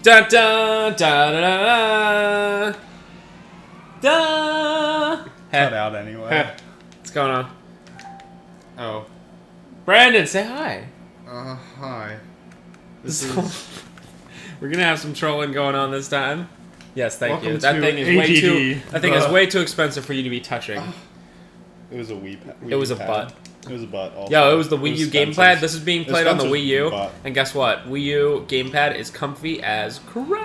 Da da da da da da. Cut out anyway. What's going on? Oh. Brandon, say hi. Hi. This So, is... we're gonna have some trolling going on this time. Yes, thank you. Welcome That to thing is way too. ADD. That thing is way too expensive for you to be touching. It was a It was a butt. It was a butt also. Yo, it was the Wii U Spencer's. gamepad. This is being played on the Spencer's Wii U. butt. And guess what? Wii U gamepad is comfy as crap.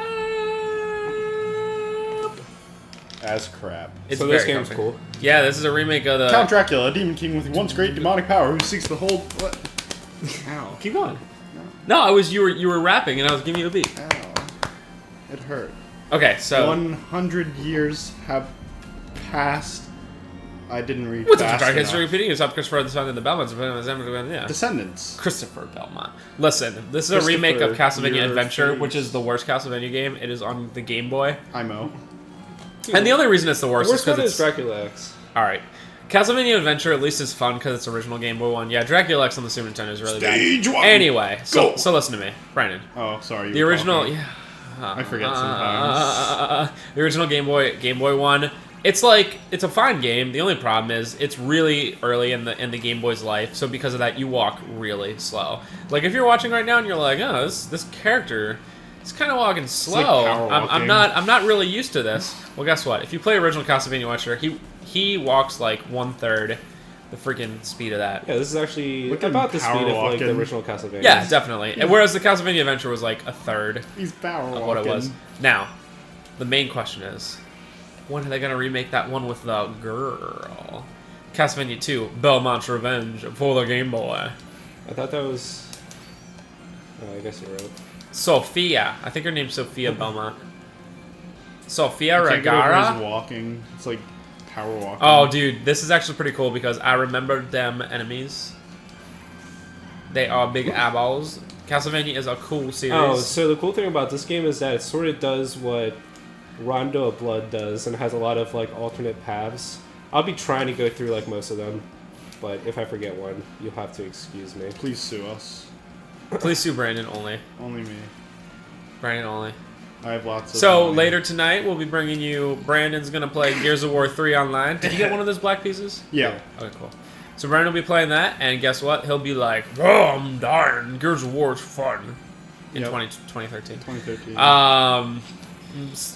As crap. It's So this very game's comfy. cool. Yeah, this is a remake of the... Count Dracula, a demon king with once great demonic power who seeks to hold... What? Ow. Keep going. No, you were rapping and I was giving you a beat. Ow. It hurt. Okay, so... 100 years have passed. I didn't read What's up, fast Dark enough. History repeating? It's up Christopher the Son and the Belmonts. Yeah. Descendants. Christopher Belmont. Listen, this is a remake of Christopher, Castlevania your Adventure, face. which is the worst Castlevania game. It is on the Game Boy. IMO. And the only reason it's the worst Worst is one because is it's... Dracula X. Alright. Castlevania Adventure at least is fun because it's original Game Boy one. Yeah, Dracula X on the Super Nintendo is really Stage bad. one. Anyway, Go. so listen to me, Brandon. Oh, sorry. The you were original... talking. Yeah. I forget sometimes. The original Game Boy one. It's like, it's a fine game. The only problem is it's really early in the Game Boy's life, so because of that, you walk really slow. Like if you're watching right now and you're like, oh, this character is kind of walking slow. like power I'm walking. not really used to this. Well, guess what? If you play original Castlevania Watcher, he walks like 1/3 the freaking speed of that. Yeah, this is actually Look at about the power speed of like the walking. original Castlevania. Yeah, definitely. And whereas the Castlevania Adventure was like 1/3 He's power of what it was. Now, the main question is, when are they gonna remake that one with the girl? Castlevania 2, Belmont's Revenge for the Game Boy. I thought that was. Oh, I guess you're right. Sophia. I think her name's Sophia Belmont. Sophia I can't get over his Regara. walking. It's like power walking. Oh, dude, this is actually pretty cool because I remember them enemies. They are big eyeballs. Castlevania is a cool series. Oh, so the cool thing about this game is that it sort of does what Rondo of Blood does and has a lot of like alternate paths. I'll be trying to go through like most of them, but if I forget one, you'll have to excuse me. Please sue us. Please sue Brandon only. Only me. Brandon only. I have lots of. So money. later tonight, we'll be bringing you. Brandon's gonna play Gears of War 3 online. Did you get one of those black pieces? Yeah. Okay, cool. So Brandon will be playing that, and guess what? He'll be like, "Oh, I'm dying. Gears of War is fun." In Yep. 2013. 2013.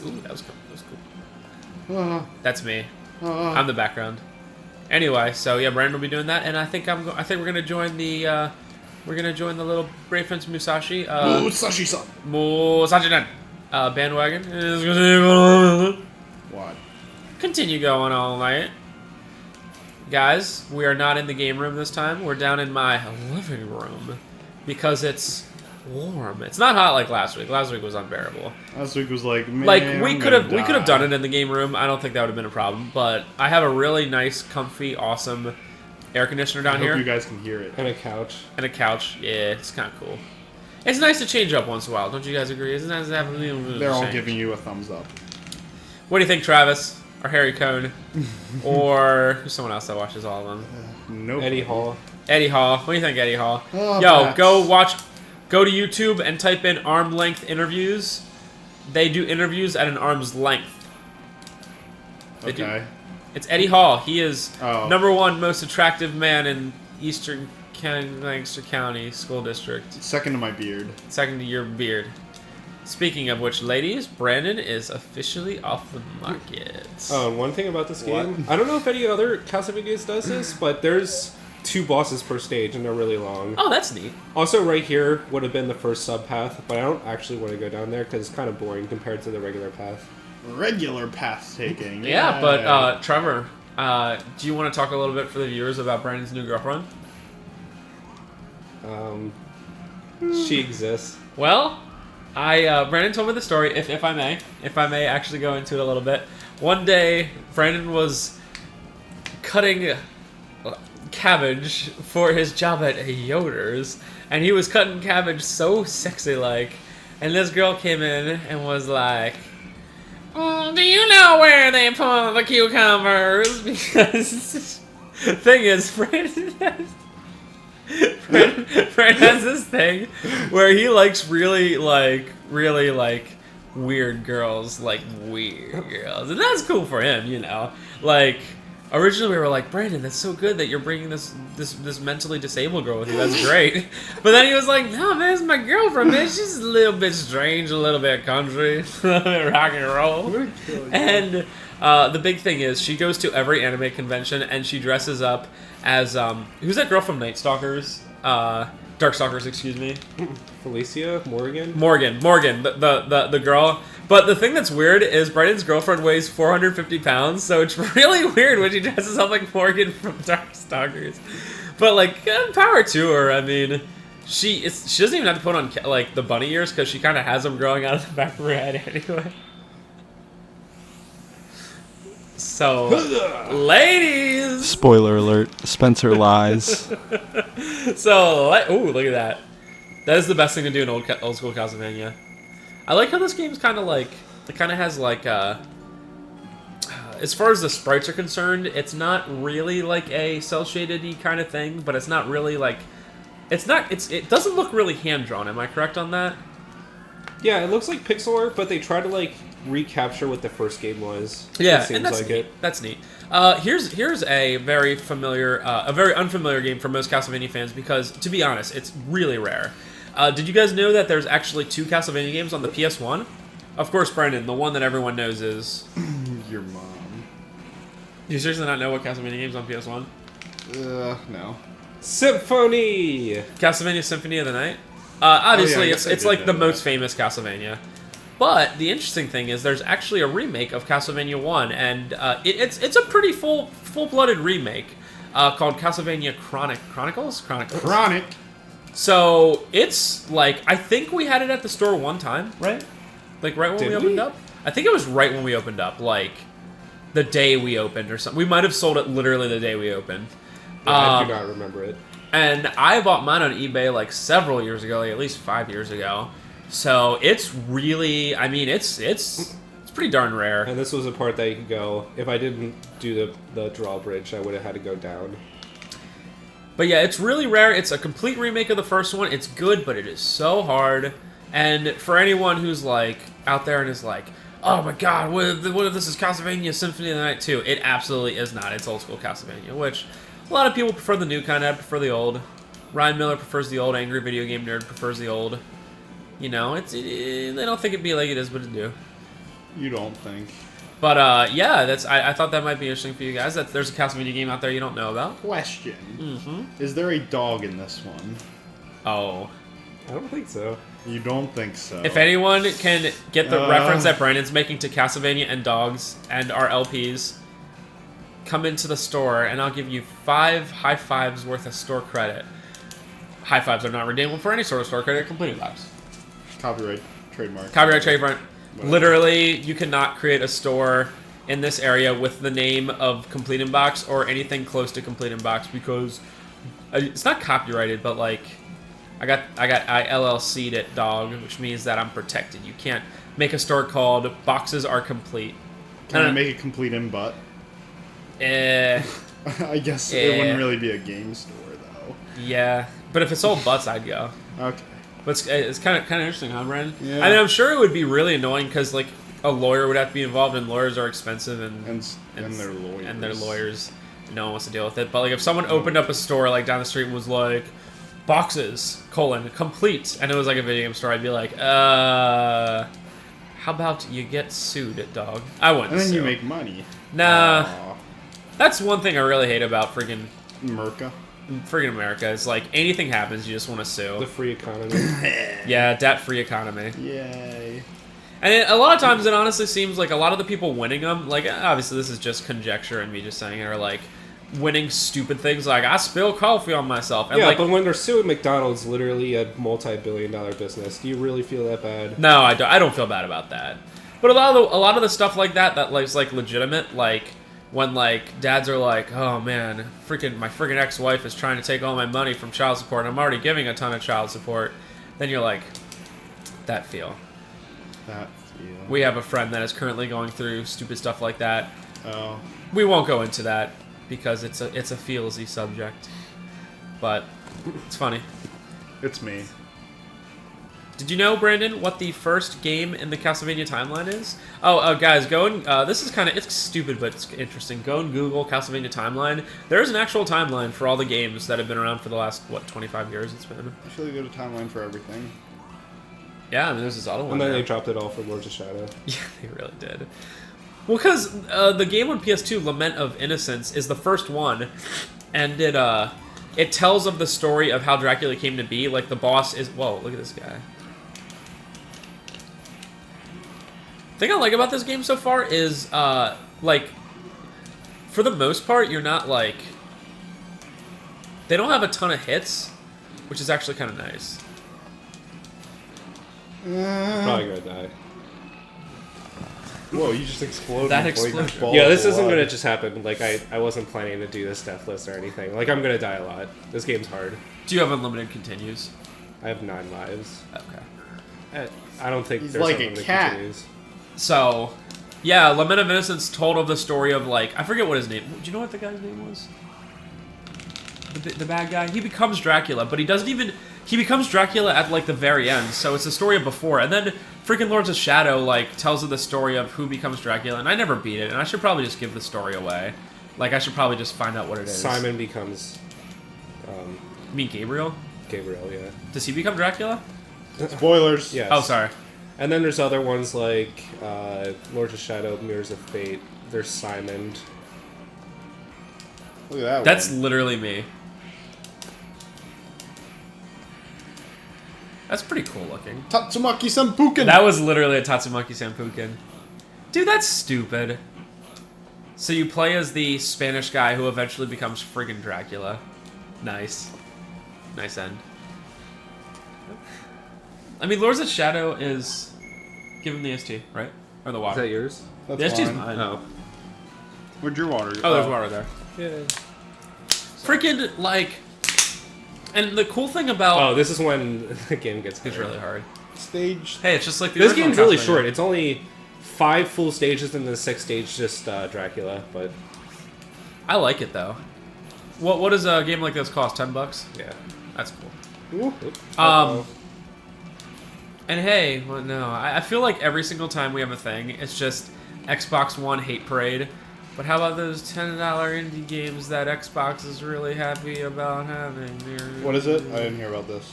Ooh, that was cool. That was cool. Ah, That's me. ah. I'm the background. Anyway, so yeah, Brandon will be doing that, and I think I think we're gonna join the. We're gonna join the little Brave Prince Musashi. Musashi-san. Musashi bandwagon. What? Continue going all night. Guys, we are not in the game room this time. We're down in my living room because it's warm. It's not hot like last week. Last week was unbearable. Last week was like, man, Like I'm we could gonna have done die. it in the game room. I don't think that would have been a problem. But I have a really nice, comfy, awesome air conditioner I down hope here you guys can hear it. And a couch. and a couch. Yeah, it's kind of cool. It's nice to change up once in a while. Don't you guys agree? It's nice to have a little bit of They're all change. giving you a thumbs up. What do you think, Travis? Or Harry Cohn? Or who's someone else that watches all of them? Nope. Eddie Hall. Eddie Hall. What do you think, Eddie Hall? Oh, Yo, Max. go to YouTube and type in arm length interviews. They do interviews at an arm's length. They do. Okay. It's Eddie Hall. He is Oh. #1 most attractive man in Eastern Lancaster County School District. Second to my beard. Second to your beard. Speaking of which, ladies, Brandon is officially off the market. Oh, and one thing about this What? game, I don't know if any other Castlevania does this, but there's 2 bosses per stage and they're really long. Oh, that's neat. Also, right here would have been the first sub path, but I don't actually want to go down there because it's kind of boring compared to the regular path. Regular path taking. Yeah, but Trevor, do you want to talk a little bit for the viewers about Brandon's new girlfriend? She exists. Well, Brandon told me the story. If I may actually go into it a little bit. One day, Brandon was cutting cabbage for his job at Yoder's, and he was cutting cabbage so sexy-like, and this girl came in and was like, "Oh, do you know where they put the cucumbers?" Because the thing is, Brandon has this thing where he likes really weird girls, like weird girls, and that's cool for him, you know. Like originally we were like, Brandon, that's so good that you're bringing this mentally disabled girl with you. That's great. But then he was like, no, man, it's my girlfriend, man. She's a little bit strange, a little bit country, a little bit rock and roll. And the big thing is she goes to every anime convention and she dresses up as who's that girl from Night Stalkers? Darkstalkers, excuse me. Felicia? Morgan, the girl. But the thing that's weird is Brandon's girlfriend weighs 450 pounds, so it's really weird when she dresses up like Morgan from Darkstalkers. But like, power to her. I mean, she doesn't even have to put on like the bunny ears because she kind of has them growing out of the back of her head anyway. So, ladies! Spoiler alert, Spencer lies. So, ooh, look at that. That is the best thing to do in old school Castlevania. I like how this game's kind of like, it kind of has like, as far as the sprites are concerned, it's not really like a cel-shaded-y kind of thing, but it's not really like, it doesn't look really hand-drawn, am I correct on that? Yeah, it looks like pixel art, but they try to like recapture what the first game was. Yeah, it seems and that's like neat. That's neat. Here's a very familiar, a very unfamiliar game for most Castlevania fans because, to be honest, it's really rare. Did you guys know that there's actually 2 Castlevania games on the PS1? Of course, Brendan, the one that everyone knows is Your mom. You seriously not know what Castlevania games on PS1? No. Symphony. Castlevania Symphony of the Night. Obviously, I guess I it's did like know the that. most famous Castlevania. But the interesting thing is, there's actually a remake of Castlevania 1, and it's a pretty full-blooded remake called Castlevania Chronicles. Chronic. So it's like, I think we had it at the store one time, right? Like right when Did we we? opened up. I think it was right when we opened up, like the day we opened or something. We might have sold it literally the day we opened. Yeah, I do not remember it. And I bought mine on eBay like several years ago, like at least 5 years ago. So it's really, I mean, it's pretty darn rare. And this was a part that you could go, if I didn't do the drawbridge, I would have had to go down. But yeah, it's really rare. It's a complete remake of the first one. It's good, but it is so hard. And for anyone who's like out there and is like, oh my god, what if this is Castlevania Symphony of the Night 2? It absolutely is not. It's old school Castlevania, which a lot of people prefer the new kind. I prefer the old. Ryan Miller prefers the old. Angry Video Game Nerd prefers the old. You know, they don't think it'd be like it is, but it do. You don't think. But yeah, I thought that might be interesting for you guys. That there's a Castlevania game out there you don't know about. Question. Mm-hmm. Is there a dog in this one? Oh. I don't think so. You don't think so. If anyone can get the reference that Brandon's making to Castlevania and dogs and our LPs, come into the store and I'll give you 5 high fives worth of store credit. High fives are not redeemable for any sort of store credit. Completed lives. Copyright, trademark. Copyright, trademark. Whatever. Literally, you cannot create a store in this area with the name of Complete Inbox or anything close to Complete Inbox because it's not copyrighted, but like I LLC'd it, dog, which means that I'm protected. You can't make a store called Boxes Are Complete. Can I make it complete in butt? Eh, I guess Yeah. it wouldn't really be a game store though. yeah. But if it sold butts, I'd go. Okay. But it's kind of interesting, huh, Brandon? Yeah. I mean, I'm sure it would be really annoying because like a lawyer would have to be involved, and lawyers are expensive, and they're lawyers. and they're lawyers. No one wants to deal with it. But like, if someone opened up a store like down the street and was like, "Boxes, complete," and it was like a video game store, I'd be like, how about you get sued, dog? I wouldn't. And then sue. you make money. Nah. Aw. That's one thing I really hate about friggin' America is like anything happens, you just want to sue. The free economy. Yeah, debt-free economy. Yay. And a lot of times it honestly seems like a lot of the people winning them, like obviously this is just conjecture and me just saying it, are like winning stupid things like I spill coffee on myself. And Yeah, like, but when they're suing McDonald's, literally a multi-billion-dollar business, do you really feel that bad? no, I don't feel bad about that. But a lot of the stuff like that like is like legitimate, like when like dads are like, oh man, my freaking ex-wife is trying to take all my money from child support and I'm already giving a ton of child support, then you're like, that feel. We have a friend that is currently going through stupid stuff like that. Oh. We won't go into that because it's a feelsy subject. But it's funny. It's me. Did you know, Brandon, what the first game in the Castlevania timeline is? Oh, guys, go and this is kind of it's stupid, but it's interesting. Go and Google Castlevania timeline. There's an actual timeline for all the games that have been around for the last 25 years. It's been. I feel like go to timeline for everything. Yeah, I mean, there's this other one. And then now. they dropped it all for Lords of Shadow. Yeah, they really did. Well, because the game on PS2, Lament of Innocence, is the first one, and it tells of the story of how Dracula came to be. Like, the boss is... Whoa, look at this guy. The thing I like about this game so far is, like, for the most part, you're not, like... They don't have a ton of hits, which is actually kind of nice. Probably gonna die. Whoa, you just exploded. That like explosion. balls Yeah, this of isn't blood. gonna just happen. Like, I wasn't planning to do this death list or anything. Like, I'm gonna die a lot. This game's hard. Do you have unlimited continues? I have 9 lives. Okay. I don't think He's there's like a unlimited cat. continues. So, yeah, Lament of Innocence told of the story of, like, I forget what his name... Do you know what the guy's name was? The bad guy? He becomes Dracula, but he doesn't even... He becomes Dracula at, like, the very end, so it's the story of before. And then freaking Lords of Shadow, like, tells of the story of who becomes Dracula, and I never beat it, and I should probably just give the story away. Like, I should probably just find out what it is. Simon becomes You mean Gabriel? Gabriel, yeah. Does he become Dracula? Spoilers. Yes. Oh, sorry. And then there's other ones like Lords of Shadow, Mirrors of Fate. There's Simon. Look at that That's one. literally me. That's pretty cool looking. Tatsumaki Senpuken. That was literally a Tatsumaki Senpuken. Dude, that's stupid. So you play as the Spanish guy who eventually becomes friggin' Dracula. Nice. Nice end. I mean, Lords of Shadow is... Give him the ST, right? Or the Is water. that yours? That's The ST is mine. mine. Oh. Where'd your water go? Oh, there's water there. Yeah. Freaking, like... And the cool thing about... Oh, this is when the game gets It's good. really hard. Stage. Hey, it's just like the This original game's really Castlevania. short. It's only 5 full stages and then 6 stage just Dracula, but I like it, though. What does a game like this cost? $10? yeah. That's cool. Ooh. And hey, well, no, I feel like every single time we have a thing, it's just Xbox One hate parade. But how about those $10 indie games that Xbox is really happy about having? What is it? I didn't hear about this.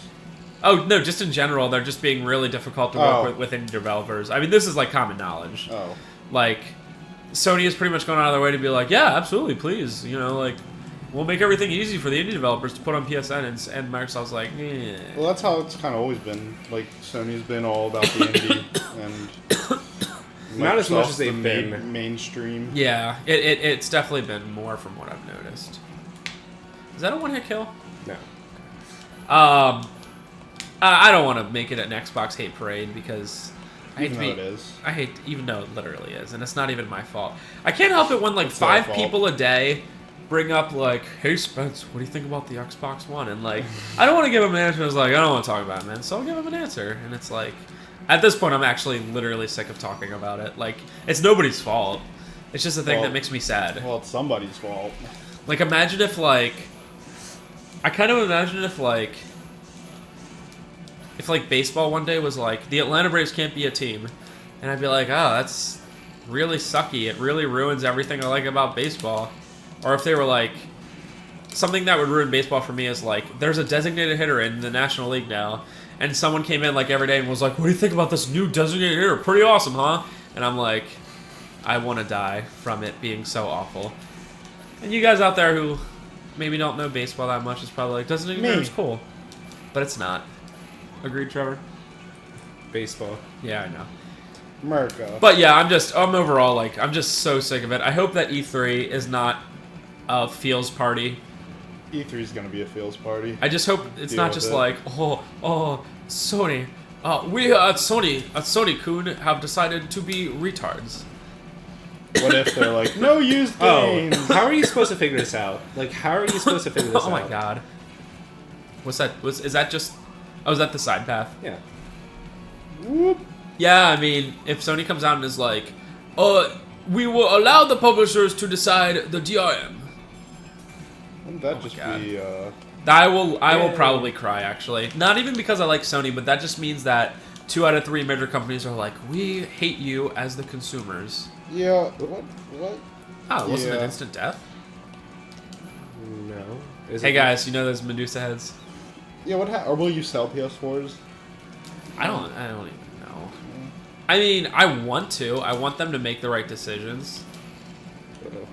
Oh, no, just in general, they're just being really difficult to work with indie developers. I mean, this is like common knowledge. Oh. Like, Sony is pretty much going out of their way to be like, yeah, absolutely, please. You know, like, we'll make everything easy for the indie developers to put on PSN. And Microsoft's like, yeah. Well, that's how it's kind of always been. Like, Sony's been all about the indie and Not as much Microsoft's as they've the been. mainstream. Yeah, it's definitely been more from what I've noticed. Is that a one-hit kill? No. I don't want to make it an Xbox hate parade because I hate Even to though be. it is. I hate, even though it literally is, and it's not even my fault. I can't help it when like It's their 5 fault. people a day bring up like, "Hey Spence, what do you think about the Xbox One?" And like, I don't want to give him an answer. I was like, I don't want to talk about it, man. So I'll give him an answer, and it's like, at this point, I'm actually literally sick of talking about it. Like, it's nobody's fault. It's just a thing Well- that makes me sad. Well, it's somebody's fault. Like, imagine if, like... I kind of imagine if, like... If, like, baseball one day was like, the Atlanta Braves can't be a team. And I'd be like, oh, that's really sucky. It really ruins everything I like about baseball. Or if they were like... Something that would ruin baseball for me is, like, there's a designated hitter in the National League now. And someone came in, like, every day and was like, what do you think about this new designated hitter? Pretty awesome, huh? And I'm like... I want to die from it being so awful. And you guys out there who maybe don't know baseball that much is probably like, doesn't it Me. it's cool. But it's not. Agreed, Trevor? Baseball. Yeah, I know. America. But yeah, I'm overall like, I'm just so sick of it. I hope that E3 is not a feels party. E3 is going to be a feels party. I just hope it's Deal not with just it. like, oh, Sony. We at Sony-kun have decided to be retards. What if they're like, no used games? Oh, how are you supposed to figure this out? Like, how are you supposed to figure this out? Oh my god. What's that? Is that just... Oh, is that the side path? Yeah. Whoop. Yeah, I mean, if Sony comes out and is like, we will allow the publishers to decide the DRM. Wouldn't that Oh my just God. be I will probably cry, actually. Not even because I like Sony, but that just means that 2 out of 3 major companies are like, we hate you as the consumers. Yeah. What? Oh, wasn't it Yeah. instant death? No. Is Hey it- guys, you know those Medusa heads? Yeah. Or will you sell PS4s? I don't even know. I mean, I want to. I want them to make the right decisions. Uh-oh.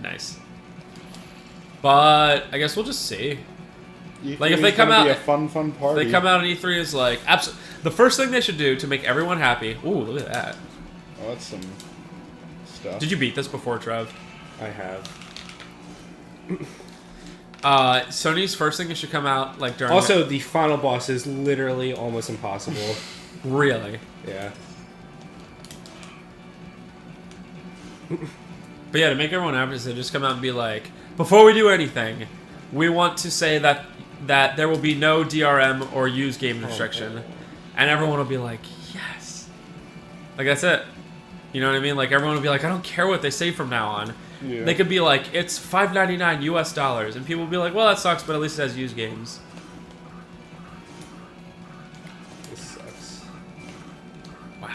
Nice. But I guess we'll just see. E3 Like, if they is come gonna be out- a fun party. They come out in E3 is like the first thing they should do to make everyone happy. Ooh, look at that. Oh, that's some stuff. Did you beat this before, Trev? I have. Sony's first thing that should come out like during. Also, the final boss is literally almost impossible. Really. Yeah. But yeah, to make everyone happy, they just come out and be like, before we do anything, we want to say that there will be no DRM or use game restriction, and everyone will be like, yes. Like that's it. You know what I mean? Like everyone will be like, I don't care what they say from now on. Yeah. They could be like, it's $5.99 US, and people will be like, well, that sucks, but at least it has used games. This sucks. Wow.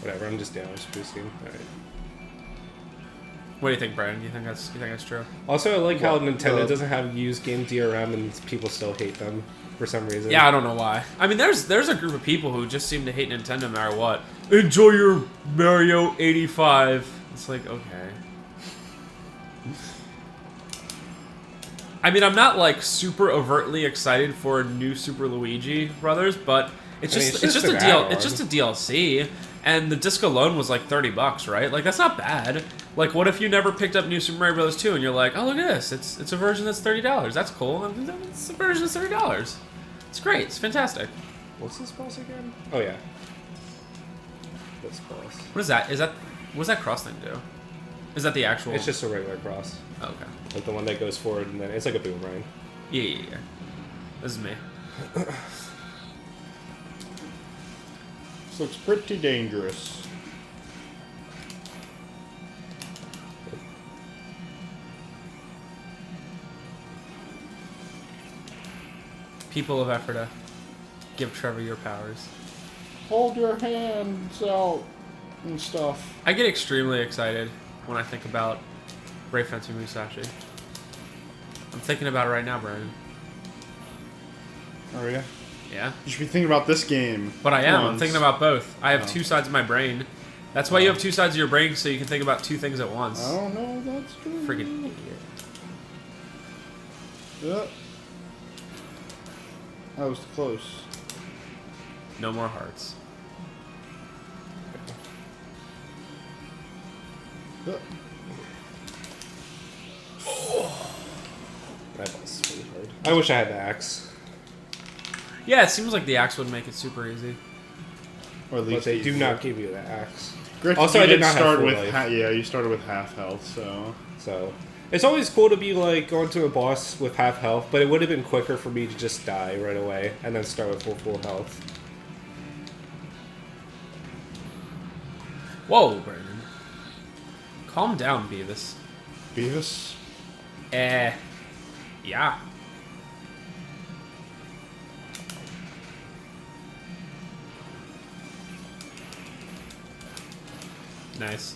Whatever, I'm just damage boosting. Alright. What do you think, Brian? You think that's true? Also, I like how What? Nintendo doesn't have used game DRM and people still hate them for some reason. Yeah, I don't know why. I mean, there's a group of people who just seem to hate Nintendo no matter what. Enjoy your Mario 85. It's like, okay. I mean, I'm not like super overtly excited for new Super Luigi Brothers, but it's just it's just a an deal. add-on. It's just a DLC, and the disc alone was like $30, right? Like that's not bad. Like, what if you never picked up New Super Mario Bros. 2 and you're like, oh look at this, it's a version that's $30. That's cool. It's a version that's $30. It's great. It's fantastic. What's this boss again? Oh yeah. This boss. What is that? What does that cross thing do? Is that the actual? It's just a regular cross. Oh, okay. Like the one that goes forward and then it's like a boomerang. Yeah. This is me. This looks pretty dangerous. People of Ephrata, give Trevor your powers. Hold your hands out and stuff. I get extremely excited when I think about Brave Fencer Musashi. I'm thinking about it right now, Brian. Oh yeah. Yeah. You should be thinking about this game. But I am. I'm once. thinking about both. I have Oh. 2 sides of my brain. That's why you have 2 sides of your brain, so you can think about 2 things at once. I don't know if that's true. Freaking idiot. Yeah. That was close. No more hearts. Yeah. That boss is really hard. I wish I had the axe. Yeah, it seems like the axe would make it super easy. Or at least But they do easier. not give you the axe. Granted, Also, you I did not have start full with life. yeah, you started with half health, so So it's always cool to be like going to a boss with half health, but it would have been quicker for me to just die right away and then start with full health. Whoa, Brandon. Calm down, Beavis. Beavis. Yeah. Nice.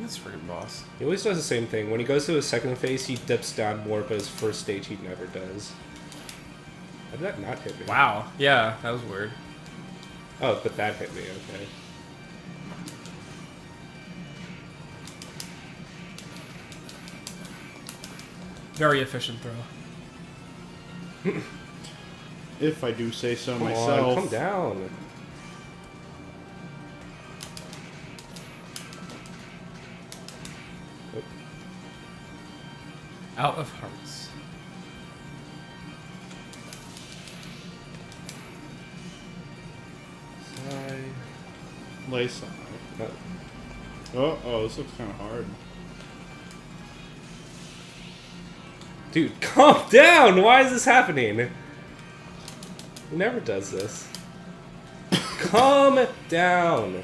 This freaking boss. He always does the same thing. When he goes to his second phase, he dips down more, but his first stage he never does. How did that not hit me? Wow. Yeah, that was weird. Oh, but that hit me, okay. Very efficient throw. If I do say so Come myself. on, come down. Out of hearts. Lay side. Oh, this looks kind of hard. Dude, calm down! Why is this happening? He never does this. Calm down.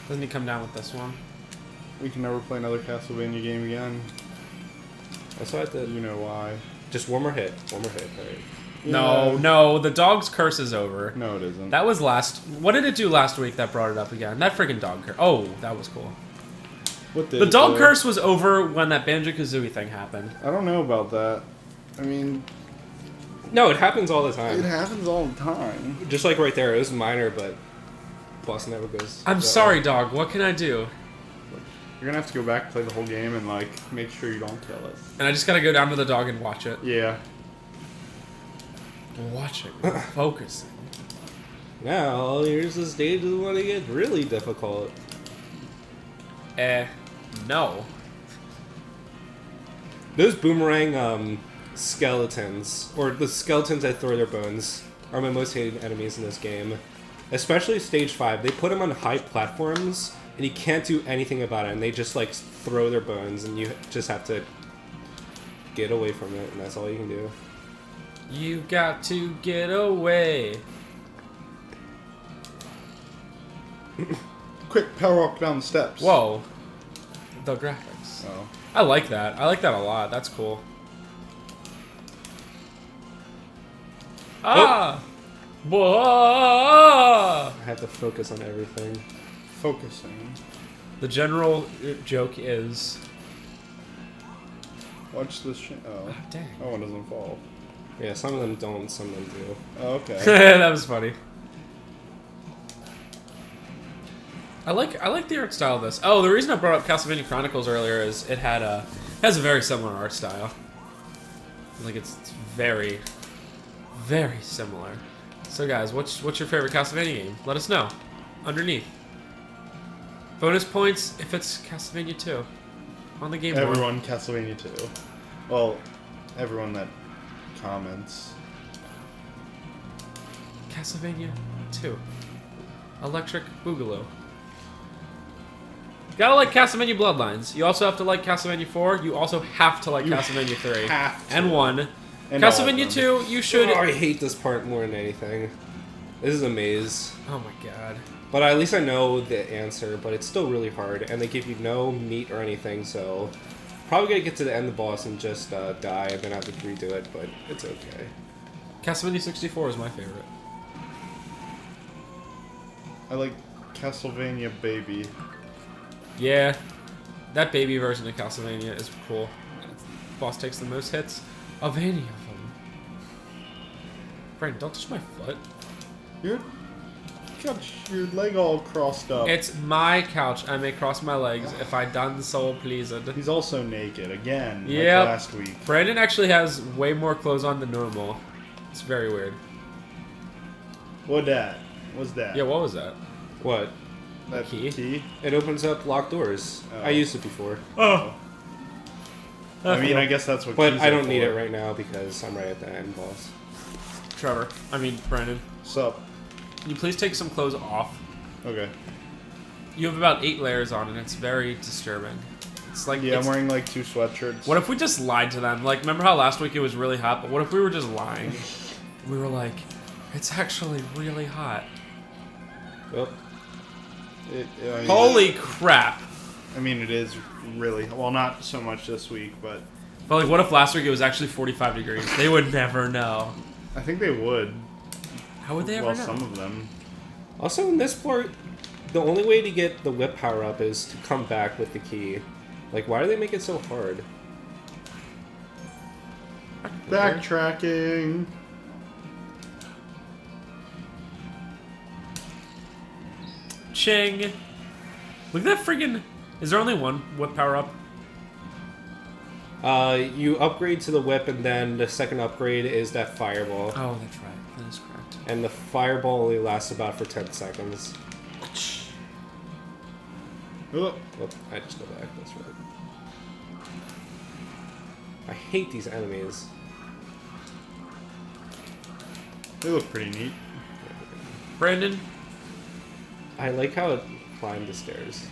Doesn't he come down with this one? We can never play another Castlevania game again. I saw it. You know why? Just one more hit. One more hit. All right. No, Yeah. no, the dog's curse is over. No, it isn't. That was last... What did it do last week that brought it up again? That freaking dog curse. Oh, that was cool. What did The it dog do? curse was over when that Banjo-Kazooie thing happened. I don't know about that. I mean, No, it happens all the it time. happens all the time. Just like right there, it was minor, but boss never goes. I'm sorry, dog. What can I do? You're gonna have to go back, play the whole game, and like make sure you don't kill it. And I just gotta go down to the dog and watch it. Yeah. Watch it. Focusing. Now, here's the stage that's going to get really difficult. No. Those boomerang skeletons, or the skeletons that throw their bones, are my most hated enemies in this game. Especially stage 5. They put them on high platforms, and you can't do anything about it, and they just like throw their bones, and you just have to get away from it, and that's all you can do. You got to get away. Quick, power walk down the steps. Whoa. The graphics. Oh. I like that. I like that a lot. That's cool. Ah! Whoa! I have to focus on everything. Focusing. The general joke is... Watch this shit. Oh. Oh, dang. Oh, one doesn't fall. Yeah, some of them don't, some of them do. Oh, okay. That was funny. I like the art style of this. Oh, the reason I brought up Castlevania Chronicles earlier is it has a very similar art style. Like it's very, very similar. So guys, what's your favorite Castlevania game? Let us know underneath. Bonus points if it's Castlevania 2 on the game board. Everyone, Castlevania 2. Well, everyone that comments. Castlevania 2. Electric Boogaloo. You gotta like Castlevania Bloodlines. You also have to like Castlevania 4. You also have to like You Castlevania 3. have to. And 1. And all of Castlevania them. 2, you should... Oh, I hate this part more than anything. This is a maze. Oh my god. But at least I know the answer, but it's still really hard, and they give you no meat or anything, so... Probably gonna get to the end of the boss and just die, and then have to redo it, but it's okay. Castlevania 64 is my favorite. I like Castlevania Baby. Yeah. That baby version of Castlevania is cool. Boss takes the most hits of any of them. Brandon, don't touch my foot. You got your leg all crossed up. It's my couch. I may cross my legs if I done so pleased. He's also naked again, Yep. like last week. Brandon actually has way more clothes on than normal. It's very weird. What that? What's that? Yeah, what was that? What? That key? It opens up locked doors. Oh. I used it before. Oh. I mean, I guess that's what. But keys I are don't need for. it right now because I'm right at the end boss. Trevor. I mean, Brandon. Sup? Can you please take some clothes off? Okay. You have about 8 layers on, and it's very disturbing. It's like... Yeah, it's- I'm wearing like 2 sweatshirts. What if we just lied to them? Like, remember how last week it was really hot? But what if we were just lying? We were like, it's actually really hot. Oh, I mean, Holy crap. I mean, it is really well, not so much this week, but But like, what if last week it was actually 45 degrees? They would never know. I think they would. How would they ever Well, know? some of them. also in this part, the only way to get the whip power up is to come back with the key. Like, why do they make it so hard? Backtracking. Ching. Look at that freaking... Is there only one whip power up? You upgrade to the whip, and then the second upgrade is that fireball. Oh, that's right. That is correct. And the fireball only lasts about for 10 seconds. Ugh. Whoop, I just go back, that's right. I hate these enemies. They look pretty neat. Brandon, I like how it climbed the stairs,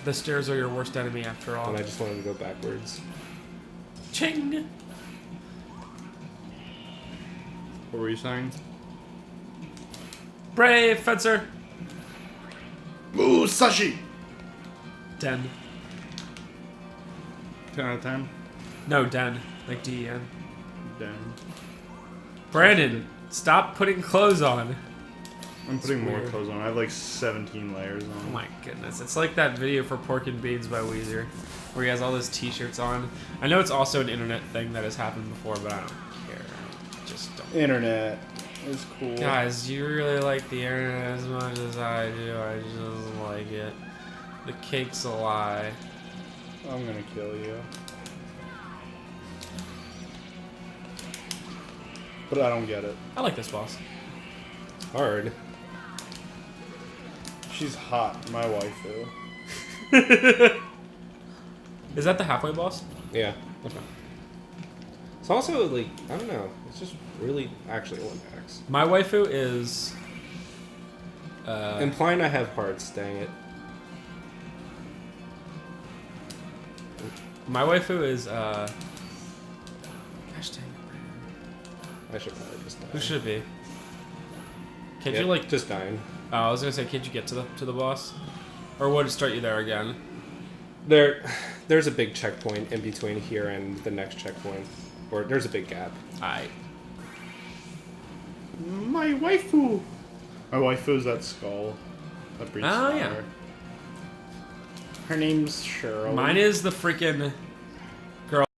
the stairs are your worst enemy after all. and I just wanted to go backwards. Ching. What were you saying? Brave fencer. Ooh, Sashi! 10. 10 out of 10. No, Den. Like D-E-N. Damn. Brandon, stop putting clothes on. I'm putting more weird. clothes on. I have like 17 layers on. Oh my goodness. It's like that video for Pork and Beans by Weezer, where he has all those t-shirts on. I know it's also an internet thing that has happened before, but I don't care. I just don't. Internet is cool. Guys, you really like the internet as much as I do. I just don't like it. The cake's a lie. I'm gonna kill you. But I don't get it. I like this boss. Hard. She's hot, my waifu. Is that the halfway boss? Yeah. Okay. It's also like I don't know. It's just really actually one axe. My waifu is. Implying I have hearts. Dang it. My waifu is. Gosh dang it. I should probably just die. Who should it be? Can't Yep, you like? just dying? Oh, I was gonna say, can't you get to the boss? Or would it start you there again? There's a big checkpoint in between here and the next checkpoint, or there's a big gap. Alright. My waifu! My waifu is that skull that breathes Oh, fire. yeah. Her name's Cheryl. Mine is the freaking